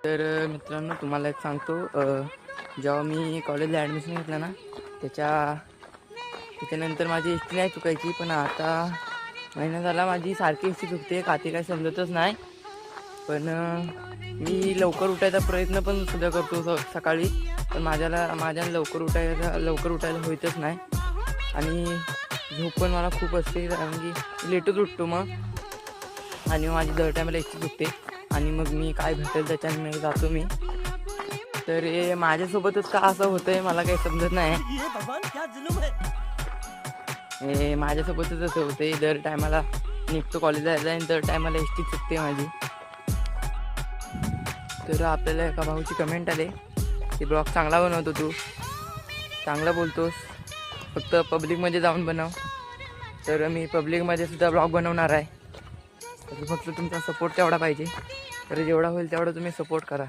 तर मित्रांनो तुम्हाला एक सांगतो, जेव्हा मी कॉलेजला ॲडमिशन घेतलं ना त्याच्यानंतर माझी एस टी नाही चुकायची, पण आता महिना झाला माझी सारखी एस टी चुकते. खाते काही समजतच नाही. पण मी लवकर उठायचा प्रयत्न पण सुद्धा करतो सकाळी, पण माझ्या लवकर उठायला होतच नाही. आणि झोप पण मला खूप असते, कारण की लेटच उठतो मग. आणि माझी दर टायमाला एस टी चुकते आणि मग मी काय भेटेल त्याच्याने जातो मी. तर हे माझ्यासोबतच का असं होतंय मला काही समजत नाही. हे माझ्यासोबतच असं होतंय, दर टायमाला निघतो कॉलेजला जायला आणि दर टायमाला एस टी चुकते माझी. तर आपल्याला एका भाऊची कमेंट आले की ब्लॉग चांगला बनवतो तू, चांगला बोलतोस, फक्त पब्लिकमध्ये जाऊन बनव. तर मी पब्लिकमध्ये सुद्धा ब्लॉग बनवणार आहे. तर फक्त तुमचा सपोर्ट तेवढा पाहिजे. तर जेवढा होईल तेवढा तुम्ही सपोर्ट करा.